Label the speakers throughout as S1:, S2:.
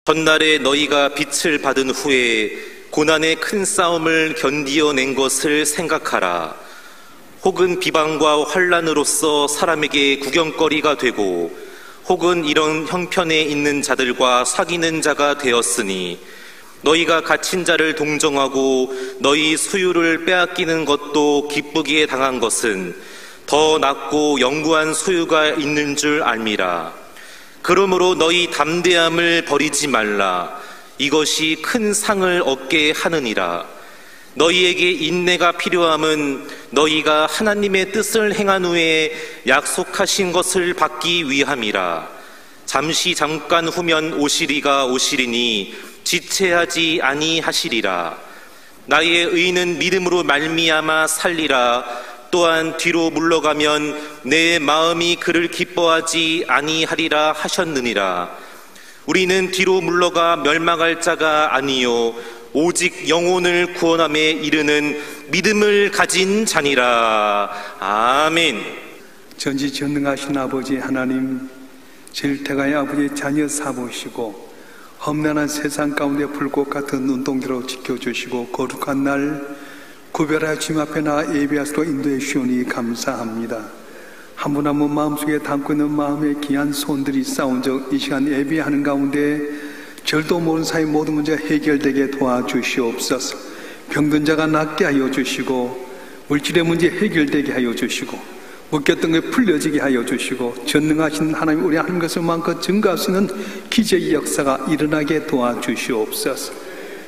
S1: 전날에 너희가 빛을 받은 후에 고난의 큰 싸움을 견디어낸 것을 생각하라. 혹은 비방과 환난으로서 사람에게 구경거리가 되고 혹은 이런 형편에 있는 자들과 사귀는 자가 되었으니 너희가 갇힌 자를 동정하고 너희 소유를 빼앗기는 것도 기쁘기에 당한 것은 더 낫고 영구한 소유가 있는 줄 알미라. 그러므로 너희 담대함을 버리지 말라. 이것이 큰 상을 얻게 하느니라. 너희에게 인내가 필요함은 너희가 하나님의 뜻을 행한 후에 약속하신 것을 받기 위함이라. 잠깐 후면 오시리가 오시리니 지체하지 아니하시리라. 나의 의는 믿음으로 말미암아 살리라. 또한 뒤로 물러가면 내 마음이 그를 기뻐하지 아니하리라 하셨느니라. 우리는 뒤로 물러가 멸망할 자가 아니요 오직 영혼을 구원함에 이르는 믿음을 가진 자니라. 아멘.
S2: 전지전능하신 아버지 하나님, 질택하여 아버지의 자녀 삼으시고 험난한 세상 가운데 불꽃 같은 눈동자로 지켜주시고 거룩한 날 구별하여 주님 앞에 나아 예배하시고 인도해 주시오니 감사합니다. 한 분 한 분 마음속에 담고 있는 마음의 귀한 소원들이 쌓은 적 이 시간 예배하는 가운데 절도 모르는 사이 모든 문제가 해결되게 도와주시옵소서. 병든 자가 낫게 하여 주시고 물질의 문제 해결되게 하여 주시고 묶였던 게 풀려지게 하여 주시고 전능하신 하나님 우리 하는 것을 마음껏 증거할 수 있는 기적의 역사가 일어나게 도와주시옵소서.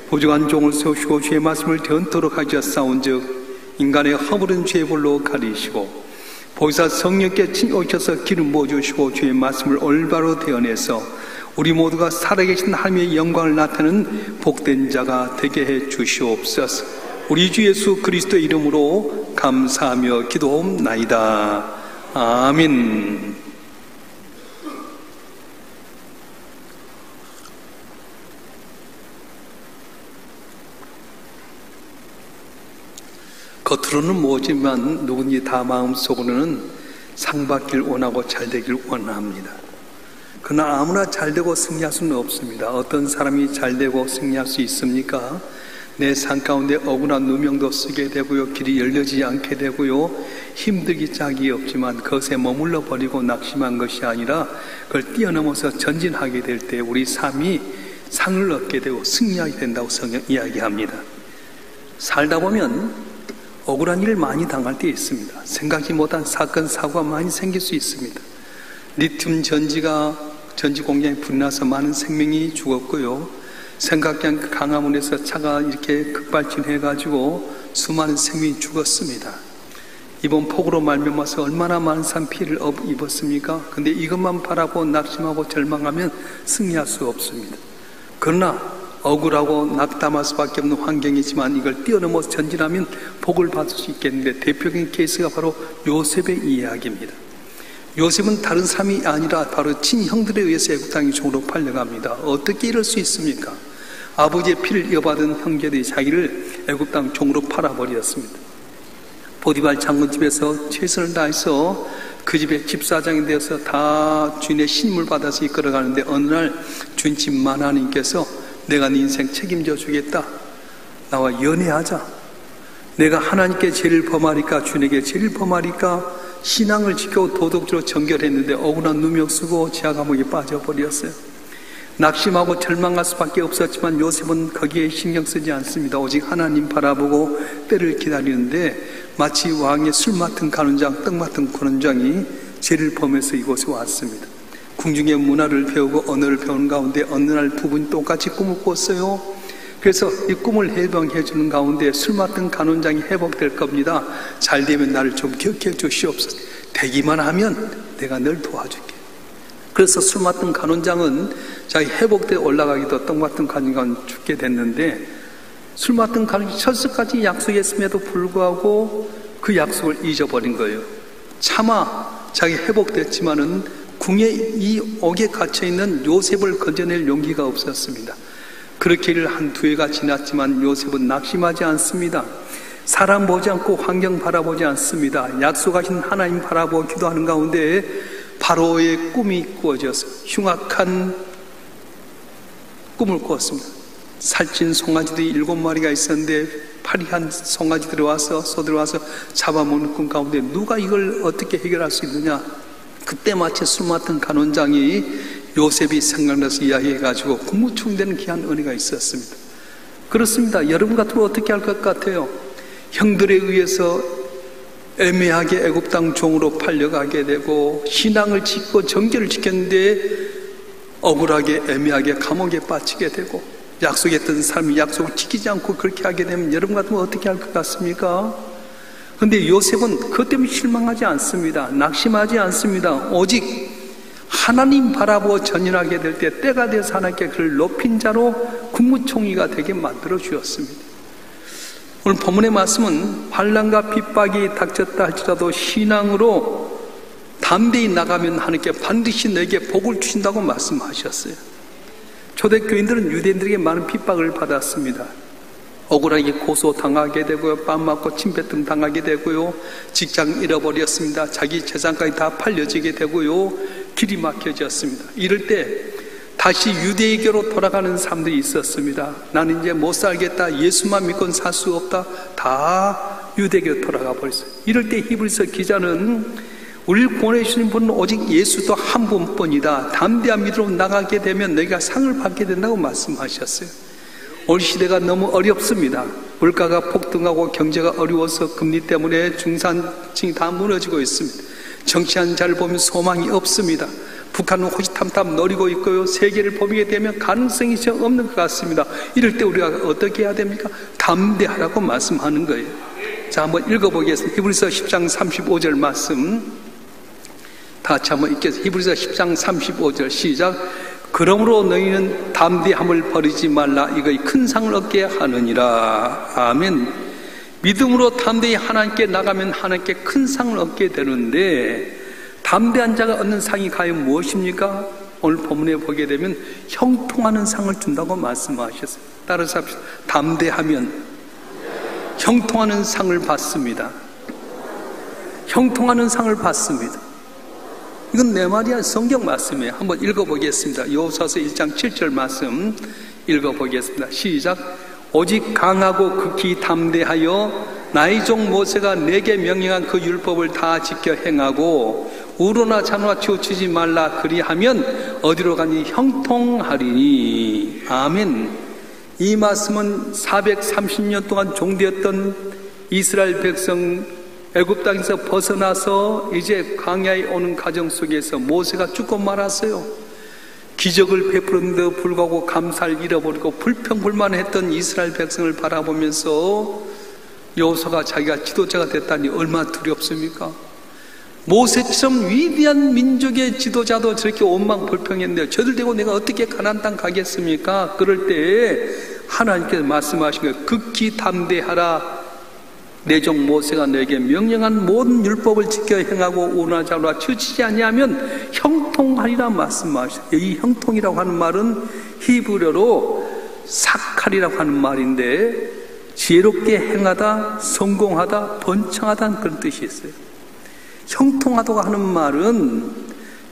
S2: 부족한 종을 세우시고 주의 말씀을 전토록 하셨사온즉 인간의 허물은 죄의 볼로 가리시고 보이사 성령께 오셔서 기름 부어주시고 주의 말씀을 올바로 대언해서 우리 모두가 살아계신 하나님의 영광을 나타내는 복된 자가 되게 해 주시옵소서. 우리 주 예수 그리스도 이름으로 감사하며 기도옵나이다. 아멘. 겉으로는 뭐지만 누군지 다 마음속으로는 상 받길 원하고 잘 되길 원합니다. 그러나 아무나 잘 되고 승리할 수는 없습니다. 어떤 사람이 잘 되고 승리할 수 있습니까? 내 삶 가운데 억울한 누명도 쓰게 되고요, 길이 열려지지 않게 되고요, 힘들기 짝이 없지만 그것에 머물러 버리고 낙심한 것이 아니라 그걸 뛰어넘어서 전진하게 될 때 우리 삶이 상을 얻게 되고 승리하게 된다고 성경 이야기합니다. 살다 보면 억울한 일을 많이 당할 때 있습니다. 생각지 못한 사건, 사고가 많이 생길 수 있습니다. 리튬 전지 공장이 불이 나서 많은 생명이 죽었고요. 생각지 않게 강화문에서 차가 이렇게 급발진해가지고 수많은 생명이 죽었습니다. 이번 폭우로 말미암아서 얼마나 많은 사람 피해를 입었습니까? 근데 이것만 바라보고 낙심하고 절망하면 승리할 수 없습니다. 그러나 억울하고 낙담할 수밖에 없는 환경이지만 이걸 뛰어넘어서 전진하면 복을 받을 수 있겠는데 대표적인 케이스가 바로 요셉의 이야기입니다. 요셉은 다른 사람이 아니라 바로 친형들에 의해서 애굽 땅의 종으로 팔려갑니다. 어떻게 이럴 수 있습니까? 아버지의 피를 이어받은 형제들이 자기를 애굽 땅 종으로 팔아버렸습니다. 보디발 장군 집에서 최선을 다해서 그 집의 집사장이 되어서 다 주인의 신임을 받아서 이끌어가는데 어느 날 주인집 만하님께서 내가 네 인생 책임져 주겠다. 나와 연애하자. 내가 하나님께 죄를 범하리까 주님에게 죄를 범하리까 신앙을 지키고 도덕적으로 정결했는데 억울한 누명 쓰고 지하 감옥에 빠져버렸어요. 낙심하고 절망할 수밖에 없었지만 요셉은 거기에 신경 쓰지 않습니다. 오직 하나님 바라보고 때를 기다리는데 마치 왕의 술 맡은 간원장, 떡 맡은 군원장이 죄를 범해서 이곳에 왔습니다. 궁중의 문화를 배우고 언어를 배우는 가운데 어느 날 부부는 똑같이 꿈을 꿨어요. 그래서 이 꿈을 해방해 주는 가운데 술 맡은 간원장이 회복될 겁니다. 잘 되면 나를 좀 기억해 주시옵소서. 되기만 하면 내가 널 도와줄게. 그래서 술 맡은 간원장은 자기 회복돼 올라가기도 떡 맡은 간원장은 죽게 됐는데 술 맡은 간원장이 철석까지 약속했음에도 불구하고 그 약속을 잊어버린 거예요. 차마 자기 회복됐지만은 궁의 이 옥에 갇혀있는 요셉을 건져낼 용기가 없었습니다. 그렇게 일 한두 해가 지났지만 요셉은 낙심하지 않습니다. 사람 보지 않고 환경 바라보지 않습니다. 약속하신 하나님 바라보고 기도하는 가운데 바로의 꿈이 꾸어져서 흉악한 꿈을 꾸었습니다. 살찐 송아지들이 7마리가 있었는데 파리한 송아지들이 와서 소들이 와서 잡아먹는 꿈 가운데 누가 이걸 어떻게 해결할 수 있느냐. 그때 마치 술 맡은 간원장이 요셉이 생각나서 이야기해가지고 국무총리되는 귀한 은혜가 있었습니다. 그렇습니다. 여러분 같으면 어떻게 할 것 같아요? 형들에 의해서 애매하게 애굽 땅 종으로 팔려가게 되고 신앙을 지키고 정결을 지켰는데 억울하게 애매하게 감옥에 빠지게 되고 약속했던 삶이 약속을 지키지 않고 그렇게 하게 되면 여러분 같으면 어떻게 할 것 같습니까? 그런데 요셉은 그것 때문에 실망하지 않습니다. 낙심하지 않습니다. 오직 하나님 바라보고 전진하게 될 때 때가 되어서 하나님께 그를 높인 자로 국무총리가 되게 만들어 주었습니다. 오늘 본문의 말씀은 환난과 핍박이 닥쳤다 할지라도 신앙으로 담대히 나가면 하나님께 반드시 너에게 복을 주신다고 말씀하셨어요. 초대교인들은 유대인들에게 많은 핍박을 받았습니다. 억울하게 고소당하게 되고요, 뺨 맞고 침뱉음 당하게 되고요, 직장 잃어버렸습니다. 자기 재산까지 다 팔려지게 되고요, 길이 막혀졌습니다. 이럴 때 다시 유대교로 돌아가는 사람들이 있었습니다. 나는 이제 못 살겠다, 예수만 믿고는 살 수 없다, 다 유대교로 돌아가 버렸어요. 이럴 때 히브리서 기자는 우리를 보내주신 분은 오직 예수도 한 분뿐이다, 담대한 믿음으로 나가게 되면 너희가 상을 받게 된다고 말씀하셨어요. 오늘 시대가 너무 어렵습니다. 물가가 폭등하고 경제가 어려워서 금리 때문에 중산층이 다 무너지고 있습니다. 정치하는 자를 보면 소망이 없습니다. 북한은 호시탐탐 노리고 있고요, 세계를 보게 되면 가능성이 전 없는 것 같습니다. 이럴 때 우리가 어떻게 해야 됩니까? 담대하라고 말씀하는 거예요. 자, 한번 읽어보겠습니다. 히브리서 10장 35절 말씀 다 같이 한번 읽겠습니다. 히브리서 10장 35절 시작. 그러므로 너희는 담대함을 버리지 말라, 이거의 큰 상을 얻게 하느니라. 아멘. 믿음으로 담대히 하나님께 나가면 하나님께 큰 상을 얻게 되는데, 담대한 자가 얻는 상이 과연 무엇입니까? 오늘 본문에 보게 되면 형통하는 상을 준다고 말씀하셨어요. 따라서 합시다. 담대하면 형통하는 상을 받습니다. 형통하는 상을 받습니다. 이건 내 말이야, 성경 말씀이에요. 한번 읽어보겠습니다. 여호수아서 1장 7절 말씀 읽어보겠습니다. 시작. 오직 강하고 극히 담대하여 나의 종 모세가 내게 명령한 그 율법을 다 지켜 행하고 우로나 잔호나 치우치지 말라, 그리하면 어디로 가니 형통하리니. 아멘. 이 말씀은 430년 동안 종되었던 이스라엘 백성 애굽 땅에서 벗어나서 이제 광야에 오는 과정 속에서 모세가 죽고 말았어요. 기적을 베풀었는데도 불구하고 감사를 잃어버리고 불평불만했던 이스라엘 백성을 바라보면서 여호수아가 자기가 지도자가 됐다니 얼마나 두렵습니까? 모세처럼 위대한 민족의 지도자도 저렇게 원망불평했는데 저들 되고 내가 어떻게 가나안 땅 가겠습니까? 그럴 때 하나님께서 말씀하신 거예요. 극히 담대하라. 내 종 모세가 너에게 명령한 모든 율법을 지켜 행하고 우나자로와 치우치지 아니하면 형통하리라 말씀하셨어요. 이 형통이라고 하는 말은 히브리어로 사칼이라고 하는 말인데 지혜롭게 행하다, 성공하다, 번창하다는 그런 뜻이 있어요. 형통하다고 하는 말은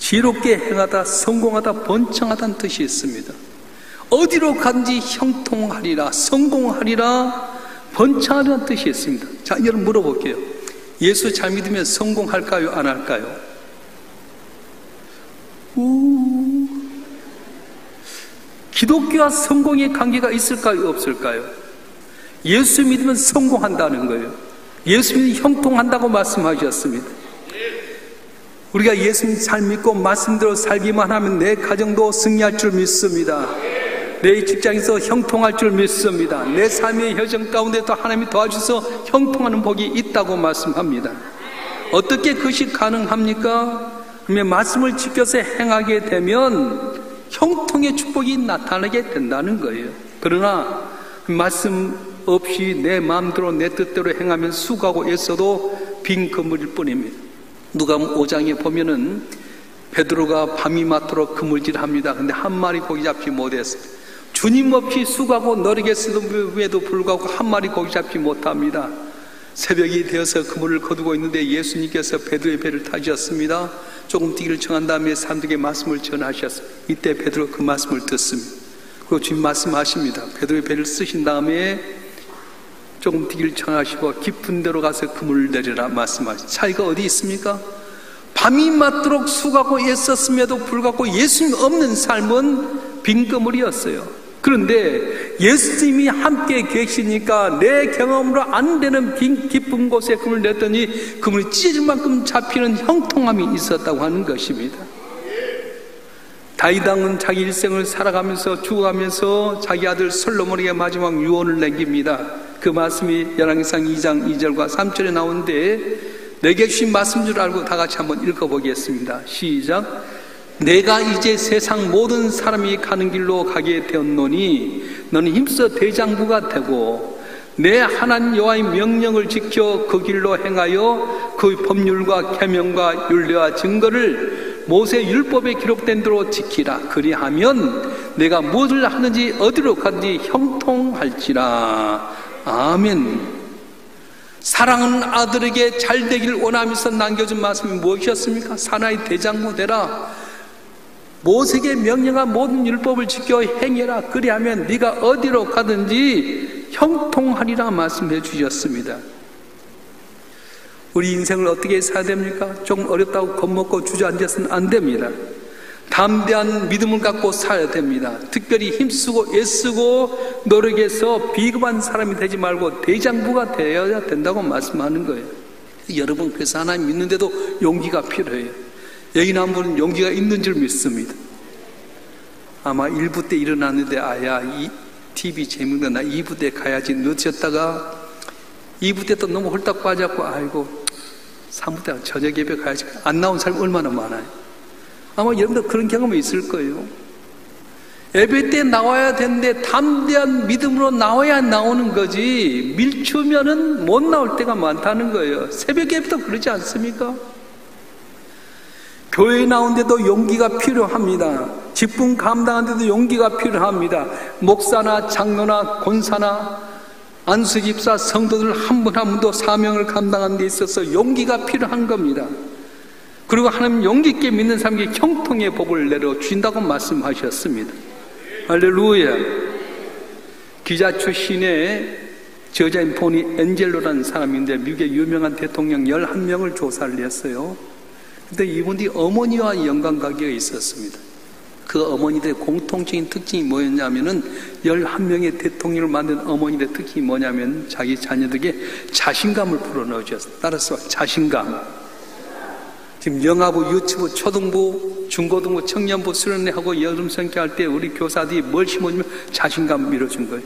S2: 지혜롭게 행하다, 성공하다, 번창하다는 뜻이 있습니다. 어디로 간지 형통하리라, 성공하리라, 번창하다는 뜻이 있습니다. 자, 여러분 물어볼게요. 예수 잘 믿으면 성공할까요? 안 할까요? 기독교와 성공의 관계가 있을까요? 없을까요? 예수 믿으면 성공한다는 거예요. 예수 믿으면 형통한다고 말씀하셨습니다. 우리가 예수님 잘 믿고 말씀대로 살기만 하면 내 가정도 승리할 줄 믿습니다. 내 직장에서 형통할 줄 믿습니다. 내 삶의 여정 가운데도 하나님이 도와주셔서 형통하는 복이 있다고 말씀합니다. 어떻게 그것이 가능합니까? 그러면 말씀을 지켜서 행하게 되면 형통의 축복이 나타나게 된다는 거예요. 그러나 말씀 없이 내 마음대로 내 뜻대로 행하면 수고하고 애써도 빈 그물일 뿐입니다. 누가복음 5장에 보면은 베드로가 밤이 맞도록 그물질합니다. 근데 한 마리 고기 잡지 못했어요. 주님 없이 수고하고 노력했음에도 불구하고 한 마리 고기 잡지 못합니다. 새벽이 되어서 그물을 거두고 있는데 예수님께서 베드로의 배를 타셨습니다. 조금 뛰기를 청한 다음에 사람들에게 말씀을 전하셨어요. 이때 베드로 그 말씀을 듣습니다. 그 주님 말씀하십니다. 베드로의 배를 쓰신 다음에 조금 뒤를 청하시고 깊은 데로 가서 그물을 내리라 말씀하시죠. 차이가 어디 있습니까? 밤이 맞도록 수고하고 애썼음에도 불구하고 예수님 없는 삶은 빈 그물이었어요. 그런데 예수님이 함께 계시니까 내 경험으로 안 되는 깊은 곳에 그물을 냈더니 그물이 찢어질 만큼 잡히는 형통함이 있었다고 하는 것입니다. 다윗 왕은 자기 일생을 살아가면서 죽어가면서 자기 아들 솔로몬에게 마지막 유언을 남깁니다. 그 말씀이 열왕기상 2장 2절과 3절에 나오는데 내게 주신 말씀 줄 알고 다 같이 한번 읽어보겠습니다. 시작. 내가 이제 세상 모든 사람이 가는 길로 가게 되었노니 너는 힘써 대장부가 되고 내 하나님 여호와의 명령을 지켜 그 길로 행하여 그 법률과 계명과 율례와 증거를 모세 율법에 기록된 대로 지키라. 그리하면 내가 무엇을 하는지 어디로 가든지 형통할지라. 아멘. 사랑하는 아들에게 잘 되기를 원하면서 남겨준 말씀이 무엇이었습니까? 사나이 대장부 되라. 모세에게 명령한 모든 율법을 지켜 행해라. 그리하면 네가 어디로 가든지 형통하리라 말씀해 주셨습니다. 우리 인생을 어떻게 살아야 됩니까? 조금 어렵다고 겁먹고 주저앉아서는 안 됩니다. 담대한 믿음을 갖고 살아야 됩니다. 특별히 힘쓰고 애쓰고 노력해서 비겁한 사람이 되지 말고 대장부가 되어야 된다고 말씀하는 거예요. 여러분, 그래서 하나님 믿는데도 용기가 필요해요. 여기 나온 분은 용기가 있는 줄 믿습니다. 아마 1부 때 일어났는데 아야 이 TV 재밌는 나 2부 때 가야지 늦었다가 2부 때 또 너무 홀딱 빠졌고 아이고 3부 때 저녁 예배 가야지 안 나온 사람이 얼마나 많아요. 아마 여러분도 그런 경험이 있을 거예요. 예배 때 나와야 되는데 담대한 믿음으로 나와야 나오는 거지 밀추면은 못 나올 때가 많다는 거예요. 새벽 예배도 그러지 않습니까? 교회에 나오는데도 용기가 필요합니다. 직분 감당하는데도 용기가 필요합니다. 목사나 장로나 권사나 안수집사 성도들 한 분 한 분도 사명을 감당하는 데 있어서 용기가 필요한 겁니다. 그리고 하나님 용기 있게 믿는 사람에게 형통의 복을 내려주신다고 말씀하셨습니다. 할렐루야. 기자 출신의 저자인 보니 엔젤로라는 사람인데 미국의 유명한 대통령 11명을 조사를 했어요. 근데 이분들이 어머니와 연관관계가 있었습니다. 그 어머니들의 공통적인 특징이 뭐였냐면은 11명의 대통령을 만든 어머니들의 특징이 뭐냐면 자기 자녀들에게 자신감을 불어넣어줬어요. 따라서 자신감. 지금 영아부, 유치부, 초등부, 중고등부, 청년부 수련회하고 여름 성교할 때 우리 교사들이 뭘 심어주면 자신감 밀어준 거예요.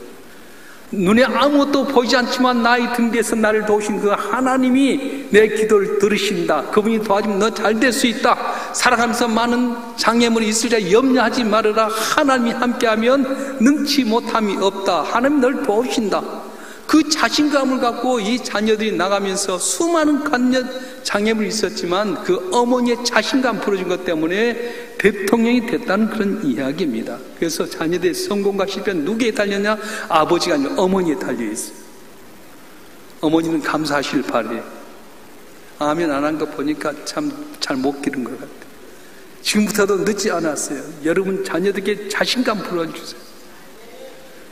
S2: 눈에 아무것도 보이지 않지만 나의 등 뒤에서 나를 도우신 그 하나님이 내 기도를 들으신다. 그분이 도와주면 너 잘 될 수 있다. 살아가면서 많은 장애물이 있으리라 염려하지 말아라. 하나님이 함께하면 능치 못함이 없다. 하나님이 널 도우신다. 그 자신감을 갖고 이 자녀들이 나가면서 수많은 장애물이 있었지만 그 어머니의 자신감 풀어준 것 때문에 대통령이 됐다는 그런 이야기입니다. 그래서 자녀들의 성공과 실패는 누구에 달렸냐? 아버지가 아니라 어머니에 달려있어요. 어머니는 감사하실 바래요. 아멘 안 한 거 보니까 참 잘 못 기른 것 같아요. 지금부터도 늦지 않았어요. 여러분 자녀들에게 자신감 풀어주세요.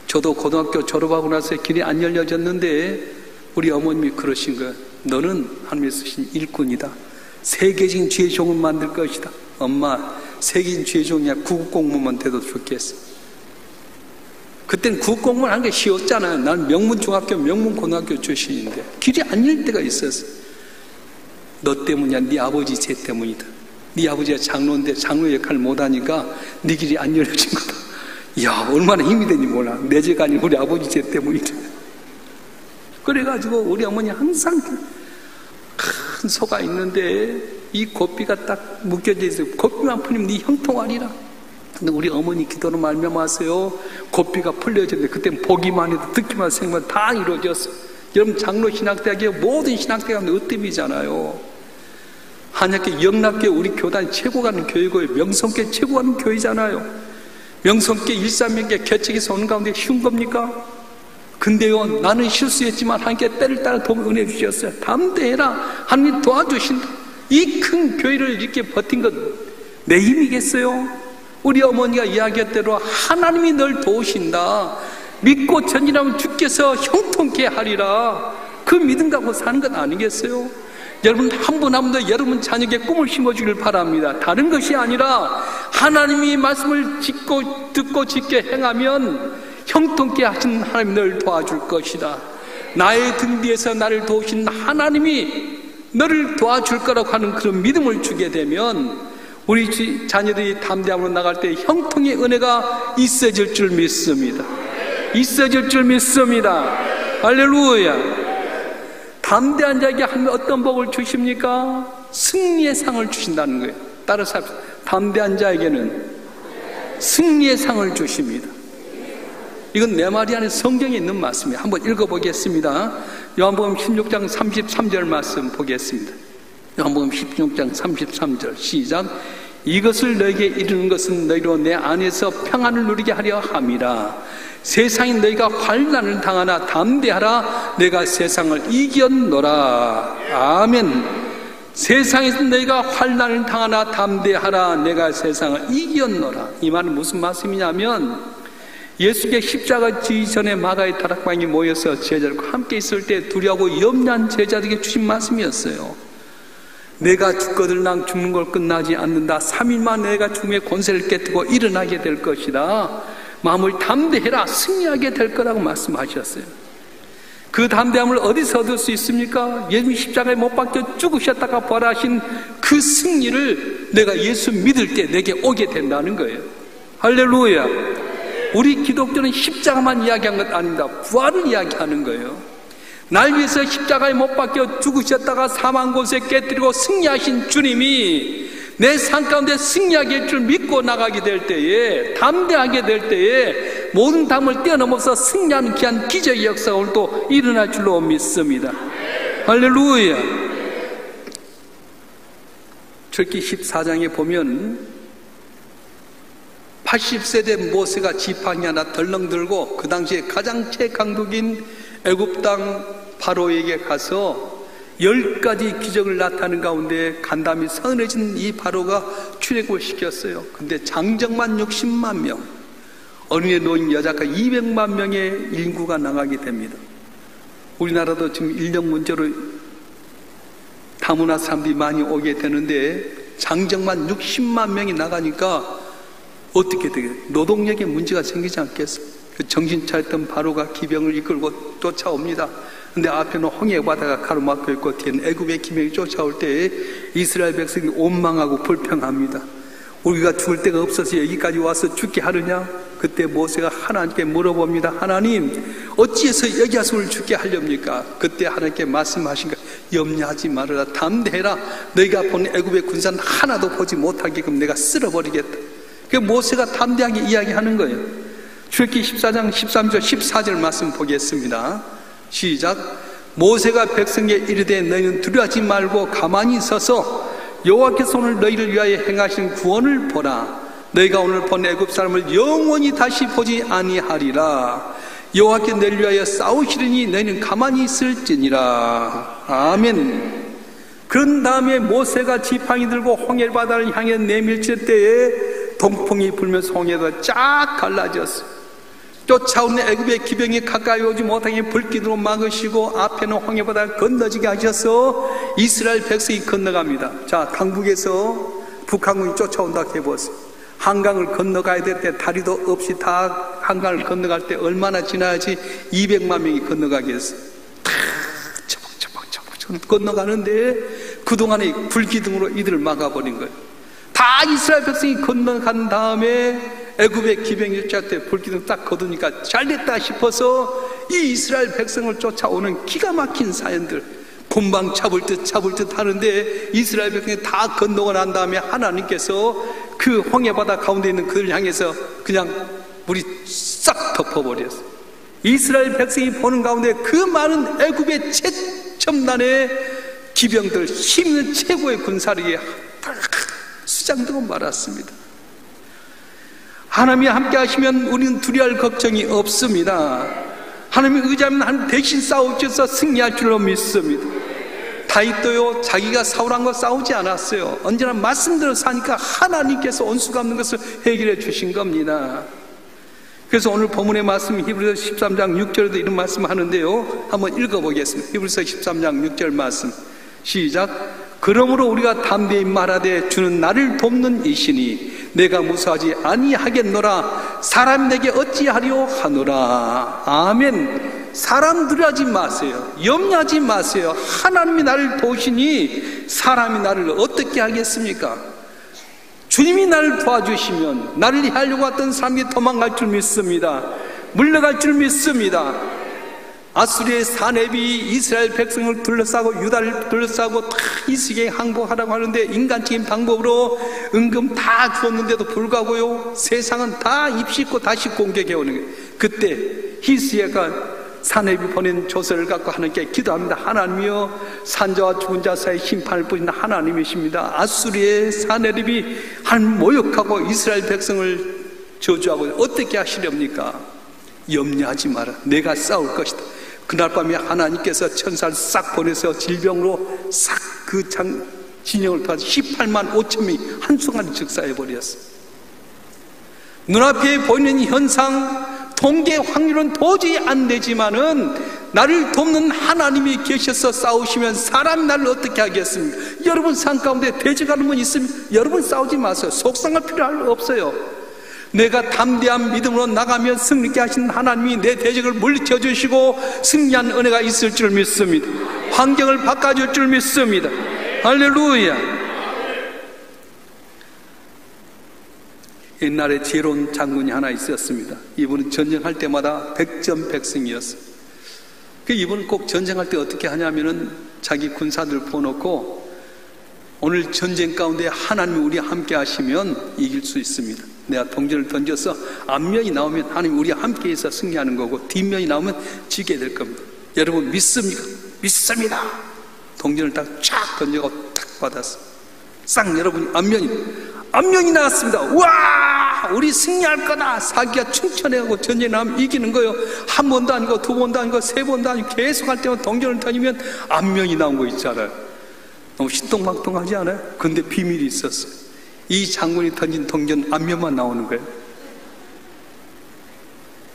S2: 저도 고등학교 졸업하고 나서 길이 안 열려졌는데 우리 어머님이 그러신 거예요. 너는 하나님이 쓰신 일꾼이다. 세계적인 주의 종을 만들 것이다. 엄마 세계적인 주의 종이야. 구급공무원 돼도 좋겠어. 그땐 구급공무원 하는 게 쉬웠잖아요. 난 명문중학교 명문고등학교 출신인데 길이 안 열릴 때가 있었어. 너 때문이야. 네 아버지 쟤 때문이다. 네 아버지가 장로인데 장로 역할을 못하니까 네 길이 안 열려진 거다. 이야 얼마나 힘이 되는지 몰라. 내 죄가 아니고 우리 아버지 죄 때문이다. 그래가지고 우리 어머니 항상 큰 소가 있는데 이 고삐가 딱 묶여져 있어요. 고삐만 풀리면 네 형통하리라. 근데 우리 어머니 기도로 말미암아서요 고삐가 풀려졌는데 그땐 보기만 해도 듣기만 해도 생각만 다 이루어졌어요. 여러분 장로 신학대학의 모든 신학대학은 으뜸이잖아요. 한약계 영락계 우리 교단이 최고 가는 교회고요. 명성계 최고 가는 교회잖아요. 명성계 일삼명계 개척에서 오는 가운데 쉬운 겁니까? 근데요 나는 실수했지만 하나님께 때를 따라 도움을 은혜 주셨어요. 담대해라. 하나님 도와주신다. 이 큰 교회를 이렇게 버틴 것 내 힘이겠어요? 우리 어머니가 이야기한 대로 하나님이 널 도우신다, 믿고 전진하면 주께서 형통케 하리라, 그 믿음 갖고 사는 건 아니겠어요? 여러분 한 분 한 분도 여러분 자녀에게 꿈을 심어주길 바랍니다. 다른 것이 아니라 하나님이 말씀을 듣고 짓게 행하면 형통케 하신 하나님이 널 도와줄 것이다. 나의 등 뒤에서 나를 도우신 하나님이 너를 도와줄 거라고 하는 그런 믿음을 주게 되면 우리 자녀들이 담대함으로 나갈 때 형통의 은혜가 있어질 줄 믿습니다. 있어질 줄 믿습니다. 할렐루야. 담대한 자에게 하나님 어떤 복을 주십니까? 승리의 상을 주신다는 거예요. 따라서 담대한 자에게는 승리의 상을 주십니다. 이건 내 말이 아니라 성경에 있는 말씀이에요. 한번 읽어보겠습니다. 요한복음 16장 33절 말씀 보겠습니다. 요한복음 16장 33절 시작. 이것을 너에게 이르는 것은 너희로 내 안에서 평안을 누리게 하려 함이라. 세상에 너희가 환난을 당하나 담대하라. 내가 세상을 이겼노라. 아멘. 세상에서 너희가 환난을 당하나 담대하라. 내가 세상을 이겼노라. 이 말은 무슨 말씀이냐면 예수께 십자가 지기 전에 마가의 다락방에 모여서 제자들과 함께 있을 때 두려워하고 염려한 제자들에게 주신 말씀이었어요. 내가 죽거든 난 죽는 걸 끝나지 않는다. 3일만 내가 죽음의 권세를 깨뜨고 일어나게 될 것이다. 마음을 담대해라. 승리하게 될 거라고 말씀하셨어요. 그 담대함을 어디서 얻을 수 있습니까? 예수님이 십자가에 못 박혀 죽으셨다가 부활하신 그 승리를 내가 예수 믿을 때 내게 오게 된다는 거예요. 할렐루야. 우리 기독교는 십자가만 이야기한 것 아닙니다. 부활을 이야기하는 거예요. 날 위해서 십자가에 못 박혀 죽으셨다가 사망 권세 깨뜨리고 승리하신 주님이 내 삶 가운데 승리하게 할 줄 믿고 나가게 될 때에, 담대하게 될 때에 모든 담을 뛰어넘어서 승리하는 귀한 기적의 역사가 오늘 또 일어날 줄로 믿습니다. 할렐루야. 출애굽기 14장에 보면 80세 된 모세가 지팡이 하나 덜렁 들고 그 당시에 가장 최강국인 애굽 땅 바로에게 가서 10가지 기적을 나타내는 가운데 간담이 서늘해진 이 바로가 출애굽을 시켰어요. 근데 장정만 60만 명, 어린애 노인 여자가 200만 명의 인구가 나가게 됩니다. 우리나라도 지금 인력 문제로 다문화 사람들이 많이 오게 되는데 장정만 60만 명이 나가니까 어떻게 되겠어요? 노동력에 문제가 생기지 않겠어요? 그 정신 차렸던 바로가 기병을 이끌고 쫓아옵니다. 근데 앞에는 홍해 바다가 가로막혀 있고 뒤에는 애굽의 기병이 쫓아올 때 이스라엘 백성이 원망하고 불평합니다. 우리가 죽을 데가 없어서 여기까지 와서 죽게 하느냐? 그때 모세가 하나님께 물어봅니다. 하나님, 어찌해서 여기 와서 우리를 죽게 하렵니까? 그때 하나님께 말씀하신 거, 염려하지 말아라. 담대해라. 너희가 본 애굽의 군사는 하나도 보지 못하게끔 내가 쓸어버리겠다. 그 모세가 담대하게 이야기하는 거예요. 출애굽기 14장 13절 14절 말씀 보겠습니다. 시작. 모세가 백성에게 이르되 너희는 두려워하지 말고 가만히 서서 여호와께서 오늘 너희를 위하여 행하신 구원을 보라. 너희가 오늘 본 애굽 사람을 영원히 다시 보지 아니하리라. 여호와께 너희를 위하여 싸우시리니 너희는 가만히 있을지니라. 아멘. 그런 다음에 모세가 지팡이 들고 홍해바다를 향해 내밀칠 때에 동풍이 불면서 홍해가 쫙 갈라졌어요. 쫓아오는 애굽의 기병이 가까이 오지 못하게 불기둥으로 막으시고 앞에는 홍해바다를 건너지게 하셔서 이스라엘 백성이 건너갑니다. 자, 강북에서 북한군이 쫓아온다 해보세요. 한강을 건너가야 될 때 다리도 없이 다 한강을 건너갈 때 얼마나 지나야지 200만 명이 건너가겠어요. 다 처벅처벅 건너가는데 그동안에 불기둥으로 이들을 막아버린 거예요. 다 이스라엘 백성이 건너간 다음에 애굽의 기병이 쫓아올 때 불기둥 딱 거두니까 잘됐다 싶어서 이 이스라엘 백성을 쫓아오는 기가 막힌 사연들, 곰방 잡을 듯 하는데 이스라엘 백성이 다 건너고 난 다음에 하나님께서 그 홍해바다 가운데 있는 그들을 향해서 그냥 물이 싹 덮어버렸어요. 이스라엘 백성이 보는 가운데 그 많은 애굽의 최첨단의 기병들, 힘 있는 최고의 군사력이 다 수장되고 말았습니다. 하나님이 함께 하시면 우리는 두려워할 걱정이 없습니다. 하나님이 의지하면 하나님 대신 싸우셔서 승리할 줄로 믿습니다. 다윗도요 자기가 사울왕과 싸우지 않았어요. 언제나 말씀대로 사니까 하나님께서 온수가 없는 것을 해결해 주신 겁니다. 그래서 오늘 본문의 말씀 히브리서 13장 6절에도 이런 말씀 하는데요, 한번 읽어보겠습니다. 히브리서 13장 6절 말씀 시작. 그러므로 우리가 담대히 말하되 주는 나를 돕는 이시니 내가 무수하지 아니하겠노라. 사람 내게 어찌하려 하노라. 아멘. 사람들 하지 마세요. 염려하지 마세요. 하나님이 나를 도우시니 사람이 나를 어떻게 하겠습니까? 주님이 나를 도와주시면 나를 해하려고 왔던 사람이 도망갈 줄 믿습니다. 물러갈 줄 믿습니다. 아수리의 사내비 이스라엘 백성을 둘러싸고 유다를 둘러싸고 다 이스라엘에 항복하라고 하는데 인간적인 방법으로 은금 다 주었는데도 불구하고요 세상은 다 입씹고 다시 공격해 오는 거예요. 그때 히스기야가 사내비 보낸 조서를 갖고 하나님께 기도합니다. 하나님이여, 산자와 죽은 자 사이에 심판을 뿌리는 하나님이십니다. 아수리의 사내립이 하나님 모욕하고 이스라엘 백성을 저주하고 어떻게 하시렵니까? 염려하지 마라. 내가 싸울 것이다. 그날 밤에 하나님께서 천사를 싹 보내서 질병으로 싹 그 진영을 도와서 18만 5천 명이 한순간에 즉사해버렸어. 눈앞에 보이는 현상, 통계 확률은 도저히 안 되지만은 나를 돕는 하나님이 계셔서 싸우시면 사람이 나를 어떻게 하겠습니까? 여러분 삶 가운데 대적하는 분 있으면 여러분 싸우지 마세요. 속상할 필요 없어요. 내가 담대한 믿음으로 나가면 승리케 하신 하나님이 내 대적을 물리쳐 주시고 승리한 은혜가 있을 줄 믿습니다. 환경을 바꿔줄 줄 믿습니다. 할렐루야. 옛날에 지혜로운 장군이 하나 있었습니다. 이분은 전쟁할 때마다 백전백승이었어요. 이분은 꼭 전쟁할 때 어떻게 하냐면은 자기 군사들 부어놓고 오늘 전쟁 가운데 하나님이 우리와 함께 하시면 이길 수 있습니다. 내가 동전을 던져서 앞면이 나오면 하나님이 우리와 함께 해서 승리하는 거고 뒷면이 나오면 지게 될 겁니다. 여러분 믿습니까? 믿습니다. 동전을 딱 쫙 던져서 탁 받았어. 싹 여러분 앞면이 나왔습니다. 와, 우리 승리할 거다. 사기가 충천해가고 전쟁 나오면 이기는 거예요. 한 번도 아니고 두 번도 아니고 세 번도 아니고 계속 할 때마다 동전을 던지면 앞면이 나온 거 있잖아요. 너무 신통방통하지 않아요? 근데 비밀이 있었어요. 이 장군이 던진 동전 앞면만 나오는 거예요.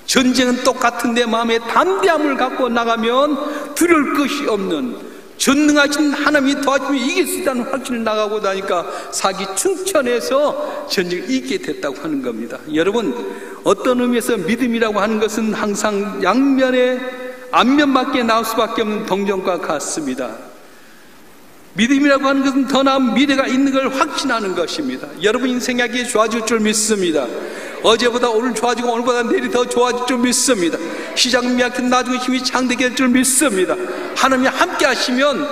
S2: 전쟁은 똑같은데 마음에 담대함을 갖고 나가면 두려울 것이 없는 전능하신 하나님이 도와주면 이길 수 있다는 확신을 나가고 나니까 사기 충천해서 전쟁을 이기게 됐다고 하는 겁니다. 여러분, 어떤 의미에서 믿음이라고 하는 것은 항상 양면에 앞면밖에 나올 수밖에 없는 동전과 같습니다. 믿음이라고 하는 것은 더 나은 미래가 있는 걸 확신하는 것입니다. 여러분 인생이 좋아질 줄 믿습니다. 어제보다 오늘 좋아지고 오늘보다 내일이 더 좋아질 줄 믿습니다. 시작은 미약한 나중에 힘이 창대게 될 줄 믿습니다. 하나님이 함께 하시면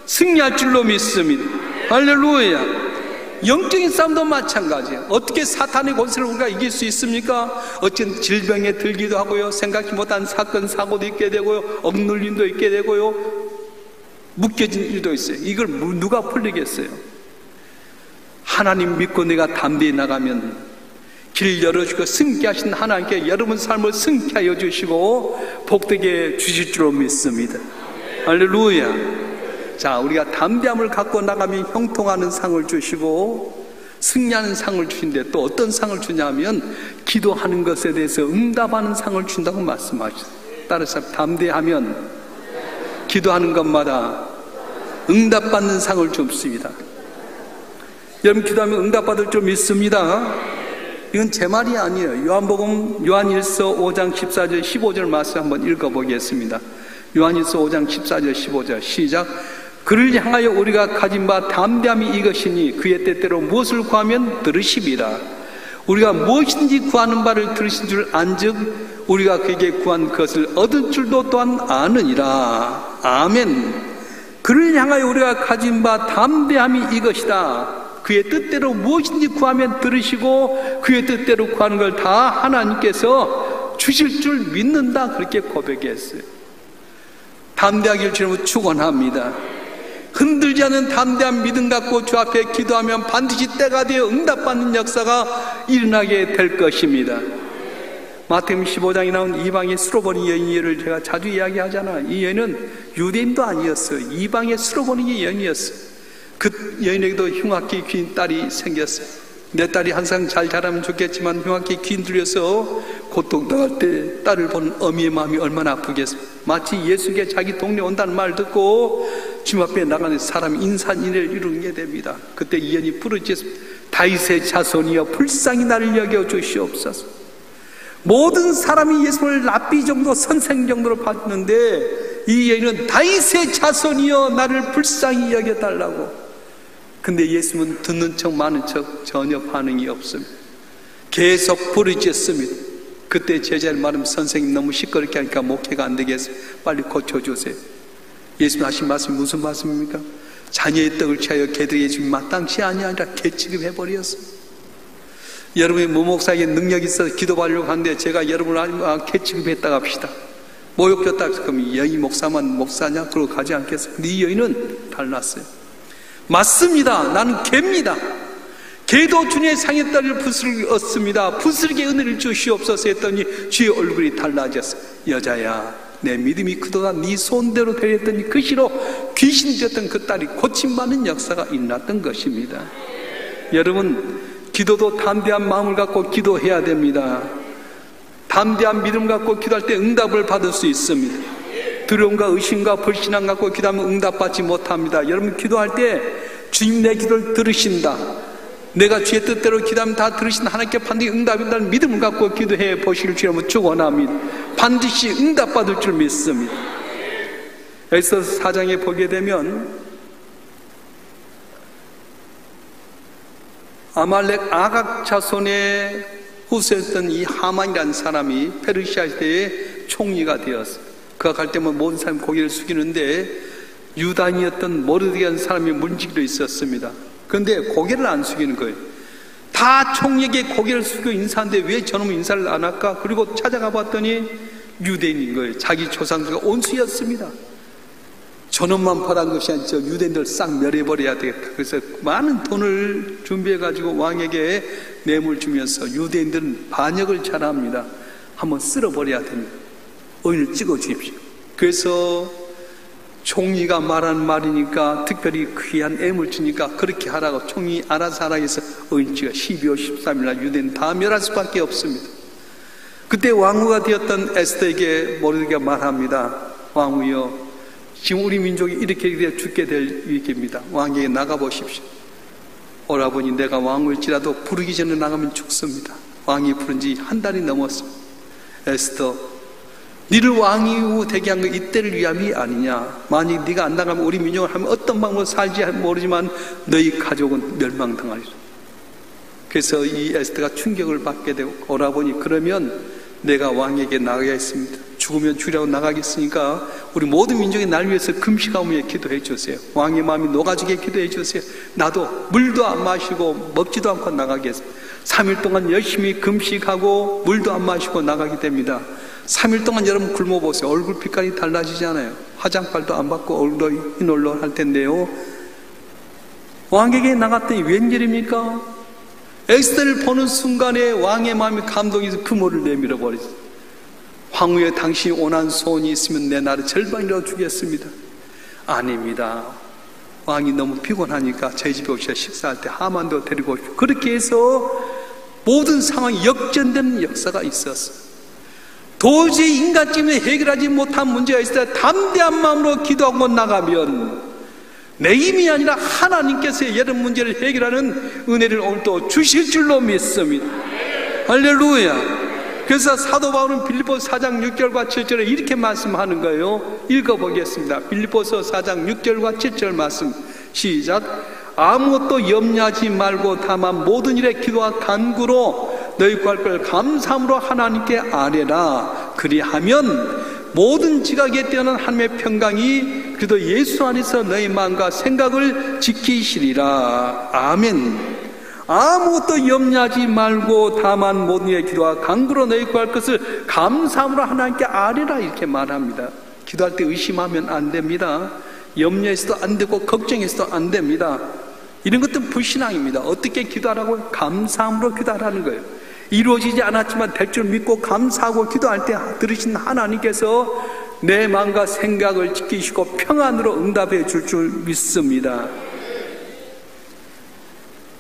S2: 승리할 줄로 믿습니다. 할렐루야. 영적인 싸움도 마찬가지예요. 어떻게 사탄의 권세를 우리가 이길 수 있습니까? 어쨌든 질병에 들기도 하고요, 생각지 못한 사건 사고도 있게 되고요, 억눌림도 있게 되고요, 묶여진 일도 있어요. 이걸 누가 풀리겠어요? 하나님 믿고 내가 담대히 나가면 길 열어주고 승케 하신 하나님께 여러분 삶을 승케 하여 주시고 복되게 주실 줄로 믿습니다. 할렐루야. 자, 우리가 담대함을 갖고 나가면 형통하는 상을 주시고 승리하는 상을 주신데 또 어떤 상을 주냐면 기도하는 것에 대해서 응답하는 상을 준다고 말씀하셨어요. 따라서 담대하면 기도하는 것마다 응답받는 상을 줍습니다. 여러분 기도하면 응답받을 줄 믿습니다. 이건 제 말이 아니에요. 요한복음 요한일서 5장 14절 15절 말씀 한번 읽어보겠습니다. 요한일서 5장 14절 15절 시작. 그를 향하여 우리가 가진 바 담대함이 이것이니 그의 때때로 무엇을 구하면 들으시리라. 우리가 무엇인지 구하는 바를 들으신 줄 안즉 우리가 그에게 구한 것을 얻은 줄도 또한 아느니라. 아멘. 그를 향하여 우리가 가진 바 담대함이 이것이다. 그의 뜻대로 무엇인지 구하면 들으시고 그의 뜻대로 구하는 걸 다 하나님께서 주실 줄 믿는다. 그렇게 고백했어요. 담대하기를 주님으로 축원합니다. 흔들지 않은 담대한 믿음 갖고 주 앞에 기도하면 반드시 때가 되어 응답받는 역사가 일어나게 될 것입니다. 마태복음 15장에 나온 이방의 쓸어버린 여인 예를 제가 자주 이야기하잖아. 이 여인은 유대인도 아니었어요. 이방의 쓸어버린 여인이었어요. 그 여인에게도 흉악기 귀인 딸이 생겼어요. 내 딸이 항상 잘 자라면 좋겠지만 흉악기 귀인 들려서 고통당할 때 딸을 보는 어미의 마음이 얼마나 아프겠어요. 마치 예수께 자기 동네 온다는 말 듣고 주님 앞에 나가는 사람이 인산인해를 이루게 됩니다. 그때 이 여인이 부르짖습니다. 다윗의 자손이여 불쌍히 나를 여겨 주시옵소서. 모든 사람이 예수를 랍비 정도, 선생 정도로 봤는데 이 여인은 다윗의 자손이여 나를 불쌍히 여겨달라고. 근데 예수는 듣는 척 마는 척 전혀 반응이 없습니다. 계속 부르짖습니다. 그때 제자를 말하면 선생님 너무 시끄럽게 하니까 목회가 안 되겠어요. 빨리 고쳐주세요. 예수님 하신 말씀이 무슨 말씀입니까? 자녀의 떡을 취하여 개들에게 주면 마땅치 아니라 개 취급해버렸어요. 여러분의 무목사에게 능력이 있어서 기도하려고 하는데 제가 여러분을 개 취급했다고 합시다. 모욕줬다. 그럼 여인 목사만 목사냐? 그러고 가지 않겠어요? 근데 이 여인은 달랐어요. 맞습니다. 나는 개입니다. 개도 주님의 상의 딸을 부스러기었습니다. 부스러기에 은혜를 주시옵소서 했더니 주의 얼굴이 달라졌어요. 여자야, 내 믿음이 크도다. 네 손대로 되었더니 그 시로 귀신 되었던 그 딸이 고침받는 역사가 일어났던 것입니다. 여러분, 기도도 담대한 마음을 갖고 기도해야 됩니다. 담대한 믿음 갖고 기도할 때 응답을 받을 수 있습니다. 두려움과 의심과 불신앙 갖고 기도하면 응답받지 못합니다. 여러분, 기도할 때 주님 내 기도를 들으신다, 내가 주의 뜻대로 기도하면 다 들으신다, 하나님께 반드시 응답이라는 믿음을 갖고 기도해 보실 줄 축원합니다. 반드시 응답받을 줄 믿습니다. 에스더 4장에 보게 되면 아말렉 아각 자손의 후세였던 이 하만이라는 사람이 페르시아 시대의 총리가 되었어요. 그가 갈 때면 모든 사람이 고개를 숙이는데 유단이었던 모르드게라는 사람이 문지기로 있었습니다. 그런데 고개를 안 숙이는 거예요. 다 총리에게 고개를 숙여 인사하는데 왜 저놈은 인사를 안 할까? 그리고 찾아가 봤더니 유대인인 거예요. 자기 조상들과 온수였습니다. 저놈만 벌한 것이 아니라 유대인들 싹 멸해버려야 되겠다. 그래서 많은 돈을 준비해가지고 왕에게 뇌물 주면서 유대인들은 반역을 잘합니다. 한번 쓸어버려야 됩니다. 의인을 찍어주십시오. 그래서 총리가 말한 말이니까 특별히 귀한 애물 주니까 그렇게 하라고 총리 알아서 하라 해서 의인치가 12월 13일날 유대인 다 멸할 수밖에 없습니다. 그때 왕후가 되었던 에스더에게 모르드게가 말합니다. 왕후여, 지금 우리 민족이 이렇게 죽게 될 위기입니다. 왕에게 나가보십시오. 오라버니, 내가 왕후일지라도 부르기 전에 나가면 죽습니다. 왕이 부른 지 한 달이 넘었습니다. 에스더, 니를 왕이 되게 한 건 이때를 위함이 아니냐. 만약 네가 안 나가면 우리 민족을 하면 어떤 방법으로 살지 모르지만 너희 가족은 멸망당하리라. 그래서 이 에스더가 충격을 받게 되고, 오라버니, 그러면 내가 왕에게 나가겠습니다. 죽으면 죽이라고 나가겠으니까 우리 모든 민족이 날 위해서 금식하며 기도해 주세요. 왕의 마음이 녹아지게 기도해 주세요. 나도 물도 안 마시고 먹지도 않고 나가겠습니다. 3일 동안 열심히 금식하고 물도 안 마시고 나가게 됩니다. 3일 동안 여러분 굶어보세요. 얼굴 빛깔이 달라지잖아요. 화장빨도 안 받고 얼굴도 흰올로 할 텐데요. 왕에게 나갔더니 웬일입니까? 에스더를 보는 순간에 왕의 마음이 감동해서 금호를 내밀어 버리죠. 황후에 당신이 원한 소원이 있으면 내 나를 절반이라도 주겠습니다. 아닙니다. 왕이 너무 피곤하니까 저희 집에 오셔서 식사할 때 하만도 데리고 오시고, 그렇게 해서 모든 상황이 역전되는 역사가 있었어요. 도저히 인간적으로 해결하지 못한 문제가 있을 때 담대한 마음으로 기도하고 나가면 내 힘이 아니라 하나님께서 여러 문제를 해결하는 은혜를 오늘도 주실 줄로 믿습니다. 할렐루야. 그래서 사도 바울은 빌립보서 4장 6절과 7절에 이렇게 말씀하는 거예요. 읽어보겠습니다. 빌립보서 4장 6절과 7절 말씀 시작. 아무것도 염려하지 말고 다만 모든 일에 기도와 간구로 너희 구할 걸 감사함으로 하나님께 아뢰라. 그리하면 모든 지각에 뛰어난 하나님의 평강이 그리도 예수 안에서 너희 마음과 생각을 지키시리라. 아멘. 아무것도 염려하지 말고 다만 모든 일에 기도와 간구로 너희 구할 것을 감사함으로 하나님께 아뢰라. 이렇게 말합니다. 기도할 때 의심하면 안 됩니다. 염려해서도 안 되고 걱정해서도 안 됩니다. 이런 것들은 불신앙입니다. 어떻게 기도하라고요? 감사함으로 기도하라는 거예요. 이루어지지 않았지만 될 줄 믿고 감사하고 기도할 때 들으신 하나님께서 내 마음과 생각을 지키시고 평안으로 응답해 줄 줄 믿습니다.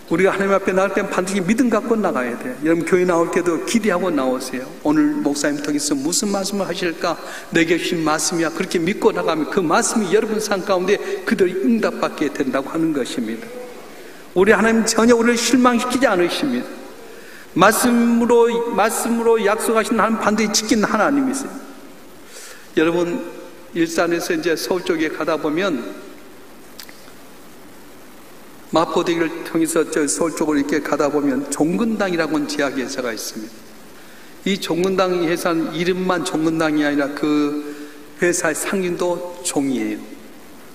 S2: 우리가 하나님 앞에 나갈 때 반드시 믿음 갖고 나가야 돼요. 여러분 교회 나올 때도 기대하고 나오세요. 오늘 목사님 통해서 무슨 말씀을 하실까? 내게 주신 말씀이야. 그렇게 믿고 나가면 그 말씀이 여러분 삶 가운데 그들이 응답받게 된다고 하는 것입니다. 우리 하나님 전혀 우리를 실망시키지 않으십니다. 말씀으로 약속하신 하나님 반드시 지키는 하나님이세요. 여러분 일산에서 이제 서울 쪽에 가다 보면 마포대교를 통해서 저 서울 쪽으로 이렇게 가다 보면 종근당이라고 하는 제약회사가 있습니다. 이 종근당 회사는 이름만 종근당이 아니라 그 회사의 상인도 종이에요.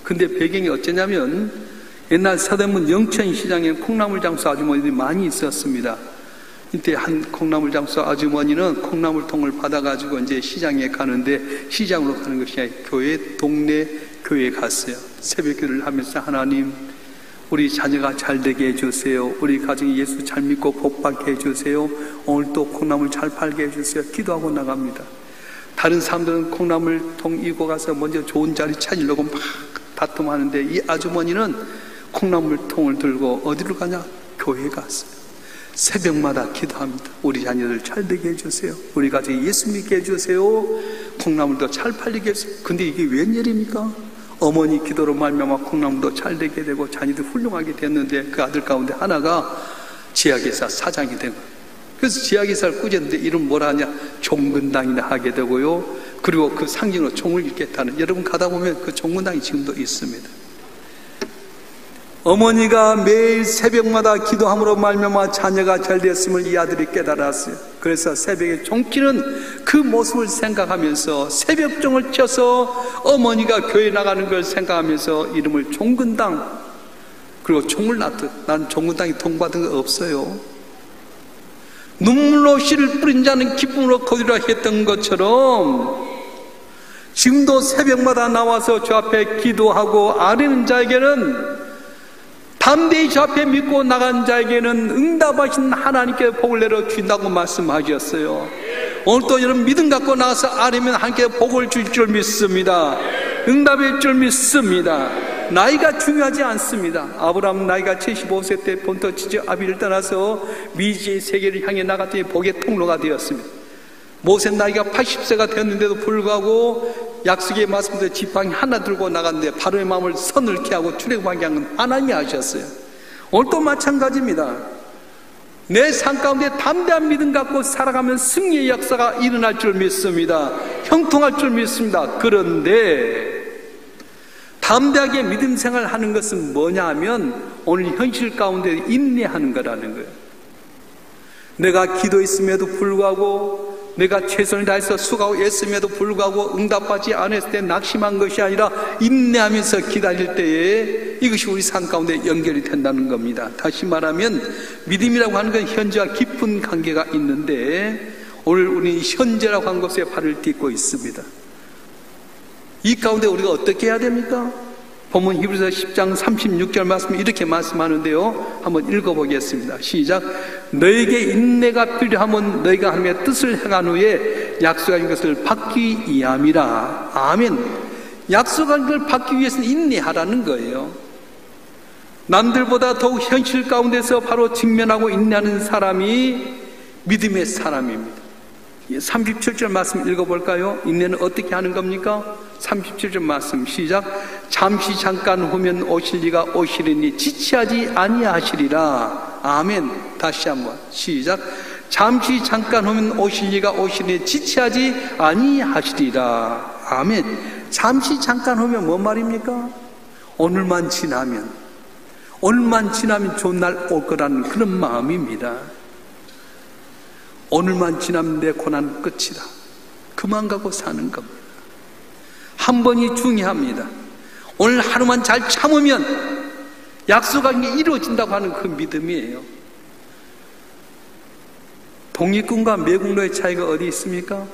S2: 근데 배경이 어쩌냐면 옛날 서대문 영천시장에 콩나물 장수 아주머니들이 많이 있었습니다. 이때 한 콩나물 장수 아주머니는 콩나물통을 받아가지고 이제 시장에 가는데 시장으로 가는 것이 아니라 동네 교회에 갔어요. 새벽기도를 하면서 하나님 우리 자녀가 잘 되게 해주세요. 우리 가정이 예수 잘 믿고 복받게 해주세요. 오늘 또 콩나물 잘 팔게 해주세요. 기도하고 나갑니다. 다른 사람들은 콩나물통 이고 가서 먼저 좋은 자리 찾으려고 막 다툼하는데 이 아주머니는 콩나물통을 들고 어디로 가냐? 교회에 갔어요. 새벽마다 기도합니다. 우리 자녀들 잘 되게 해주세요. 우리 가정이 예수 믿게 해주세요. 콩나물도 잘 팔리게 해주세요. 근데 이게 웬일입니까? 어머니 기도로 말미암아 콩나물도 잘 되게 되고 자녀도 훌륭하게 됐는데 그 아들 가운데 하나가 제약회사 사장이 된 거예요. 그래서 제약회사를 꾸렸는데 이름 뭐라 하냐? 종근당이나 하게 되고요. 그리고 그 상징으로 종을 읽겠다는, 여러분 가다 보면 그 종근당이 지금도 있습니다. 어머니가 매일 새벽마다 기도함으로 말미암아 자녀가 잘 되었음을 이 아들이 깨달았어요. 그래서 새벽에 종키는 그 모습을 생각하면서 새벽종을 켜서 어머니가 교회 나가는 걸 생각하면서 이름을 종근당, 그리고 종을 놨듯, 난 종근당이 통받은 거 없어요. 눈물로 씨를 뿌린 자는 기쁨으로 거두리라 했던 것처럼 지금도 새벽마다 나와서 저 앞에 기도하고 아뢰는 자에게는, 담대히 저 앞에 믿고 나간 자에게는 응답하신 하나님께 복을 내려 주신다고 말씀하셨어요. 오늘 또 여러분 믿음 갖고 나가서 아뢰면 하나님께 복을 줄 줄 믿습니다. 응답일 줄 믿습니다. 나이가 중요하지 않습니다. 아브라함은 나이가 75세 때 본토 지지 아비를 떠나서 미지의 세계를 향해 나갔더니 복의 통로가 되었습니다. 모세 나이가 80세가 되었는데도 불구하고 약속의 말씀대로 지팡이 하나 들고 나갔는데 바로의 마음을 서늘케 하고 출애굽하게 한 건 하나님이 하셨어요. 오늘 또 마찬가지입니다. 내 삶 가운데 담대한 믿음 갖고 살아가면 승리의 역사가 일어날 줄 믿습니다. 형통할 줄 믿습니다. 그런데 담대하게 믿음 생활하는 것은 뭐냐 하면 오늘 현실 가운데 인내하는 거라는 거예요. 내가 기도했음에도 불구하고, 내가 최선을 다해서 수고하고 애쓰면도 불구하고 응답받지 않았을 때 낙심한 것이 아니라 인내하면서 기다릴 때에 이것이 우리 삶 가운데 연결이 된다는 겁니다. 다시 말하면 믿음이라고 하는 건 현재와 깊은 관계가 있는데 오늘 우리 현재라고 하는 것에 발을 딛고 있습니다. 이 가운데 우리가 어떻게 해야 됩니까? 본문 히브리서 10장 36절 말씀이 이렇게 말씀하는데요. 한번 읽어보겠습니다. 시작. 너에게 인내가 필요하면 너희가 하나님의 뜻을 행한 후에 약속한 것을 받기 위함이라. 아멘. 약속한 걸 받기 위해서는 인내하라는 거예요. 남들보다 더욱 현실 가운데서 바로 직면하고 인내하는 사람이 믿음의 사람입니다. 37절 말씀 읽어볼까요? 인내는 어떻게 하는 겁니까? 37절 말씀 시작. 잠시 잠깐 후면 오실 이가 오시리니 지체하지 아니하시리라. 아멘. 다시 한번 시작. 잠시 잠깐 후면 오실 이가 오시리니 지체하지 아니하시리라. 아멘. 잠시 잠깐 후면 뭔 말입니까? 오늘만 지나면 좋은 날 올 거라는 그런 마음입니다. 오늘만 지나면 내 고난은 끝이다. 그만 가고 사는 겁니다. 한 번이 중요합니다. 오늘 하루만 잘 참으면 약속한 게 이루어진다고 하는 그 믿음이에요. 독립군과 매국노의 차이가 어디 있습니까?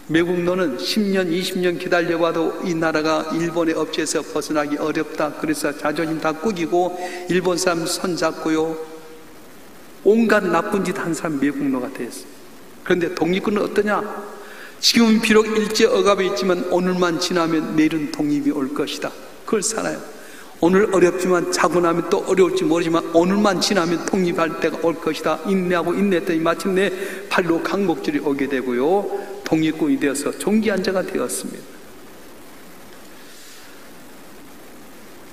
S2: 매국노는 10년, 20년 기다려봐도 이 나라가 일본의 업체에서 벗어나기 어렵다. 그래서 자존심 다 꾸기고 일본 사람 손잡고요. 온갖 나쁜 짓 한 사람 매국노가 되었어요. 그런데 독립군은 어떠냐? 지금은 비록 일제 억압에 있지만 오늘만 지나면 내일은 독립이 올 것이다. 그걸 살아요. 오늘 어렵지만 자고 나면 또 어려울지 모르지만 오늘만 지나면 독립할 때가 올 것이다. 인내하고 인내했더니 마침내 팔로 강목줄이 오게 되고요, 독립군이 되어서 종기한 자가 되었습니다.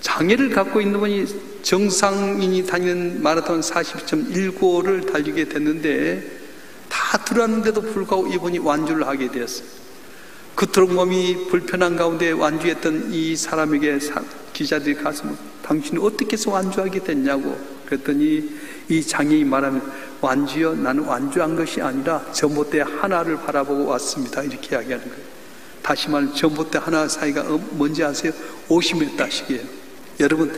S2: 장애를 갖고 있는 분이 정상인이 다니는 마라톤 40.195를 달리게 됐는데 다 들어왔는데도 불구하고 이분이 완주를 하게 되었어요. 그토록 몸이 불편한 가운데 완주했던 이 사람에게 기자들이 가서 당신이 어떻게 해서 완주하게 됐냐고 그랬더니 이 장애인이 말하면, 완주요? 나는 완주한 것이 아니라 전봇대 하나를 바라보고 왔습니다. 이렇게 이야기하는 거예요. 다시 말해 전봇대 하나 사이가 뭔지 아세요? 50m씩이에요. 여러분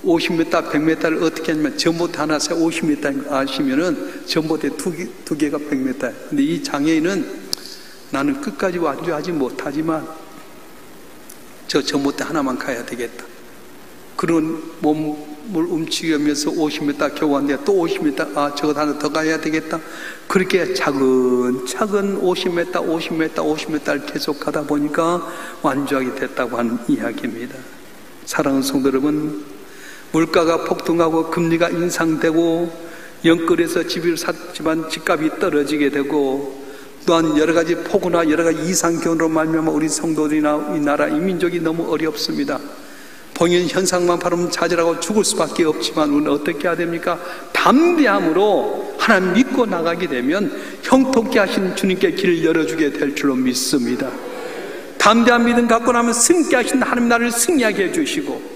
S2: 50m, 100m를 어떻게 하냐면 전봇대 하나 사이 50m인 거 아시면은 전봇대 두 개가 100m예요. 근데 이 장애인은 나는 끝까지 완주하지 못하지만 저 전봇대 하나만 가야 되겠다. 그런 몸을 움직이면서 50m 겨우 왔는데 또 50m, 저것 하나 더 가야 되겠다. 그렇게 차근차근 50m를 계속 가다 보니까 완주하게 됐다고 하는 이야기입니다. 사랑하는 성도 여러분, 물가가 폭등하고 금리가 인상되고 영끌에서 집을 샀지만 집값이 떨어지게 되고 또한 여러 가지 폭우나 여러 가지 이상경으로 말미암아 우리 성도들이나 이 나라 이 민족이 너무 어렵습니다. 봉인 현상만 바라보면 좌절하고 죽을 수밖에 없지만 우리는 어떻게 해야 됩니까? 담대함으로 하나님 믿고 나가게 되면 형통케 하신 주님께 길을 열어주게 될 줄로 믿습니다. 담대한 믿음 갖고 나면 승리케 하신 하나님 나라를 승리하게 해주시고,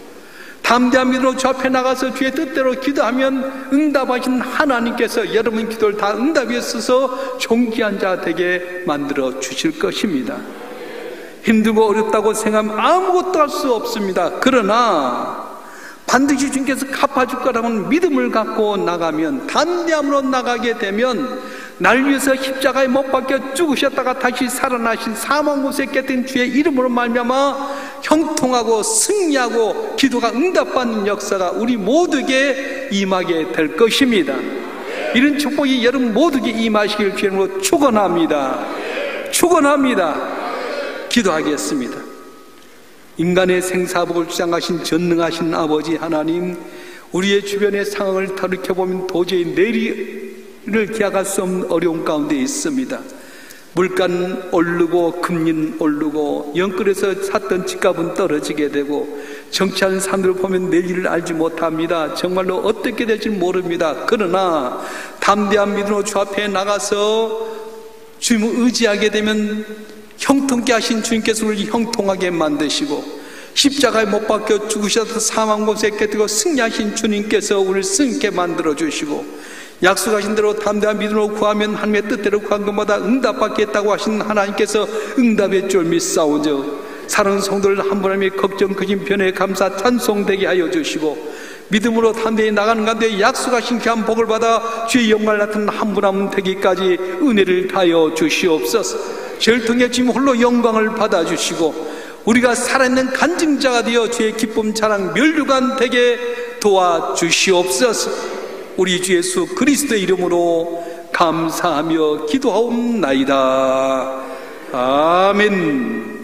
S2: 담대한 믿음으로 주 앞에 나가서 주의 뜻대로 기도하면 응답하신 하나님께서 여러분 기도를 다 응답에 있어서 존귀한 자 되게 만들어 주실 것입니다. 힘들고 어렵다고 생각하면 아무것도 할 수 없습니다. 그러나 반드시 주님께서 갚아줄 거라는 믿음을 갖고 나가면, 담대함으로 나가게 되면 날 위해서 십자가에 못 박혀 죽으셨다가 다시 살아나신 사망 곳에 깨뜨린 주의 이름으로 말미암아 형통하고 승리하고 기도가 응답받는 역사가 우리 모두에게 임하게 될 것입니다. 이런 축복이 여러분 모두에게 임하시길 주님으로 축원합니다. 기도하겠습니다. 인간의 생사복을 주장하신 전능하신 아버지 하나님, 우리의 주변의 상황을 돌이켜보면 도저히 내일을 기약할 수 없는 어려움 가운데 있습니다. 물가는 오르고 금리는 오르고 영끌에서 샀던 집값은 떨어지게 되고 정치하는 사람들을 보면 내일을 알지 못합니다. 정말로 어떻게 될지 모릅니다. 그러나 담대한 믿음으로 주 앞에 나가서 주님을 의지하게 되면 형통케 하신 주님께서 우리를 형통하게 만드시고, 십자가에 못 박혀 죽으셔서 사망 곳에 깨뜨리고 승리하신 주님께서 우리를 승리케 만들어 주시고, 약속하신 대로 담대한 믿음으로 구하면 하나님의 뜻대로 구한 것마다 응답받겠다고 하신 하나님께서 응답의 줄 믿사오죠. 사랑하는 성도를 한 분 한 분의 걱정 그진 변에 감사 찬송되게 하여 주시고, 믿음으로 담대히 나가는 가운데 약속하신 귀한 복을 받아 주의 영광을 나타내는 한 분 한 분 되기까지 은혜를 다하여 주시옵소서. 저를 통해 주님 홀로 영광을 받아주시고 우리가 살아있는 간증자가 되어 주의 기쁨 자랑 면류관 되게 도와주시옵소서. 우리 주 예수 그리스도의 이름으로 감사하며 기도하옵나이다. 아멘.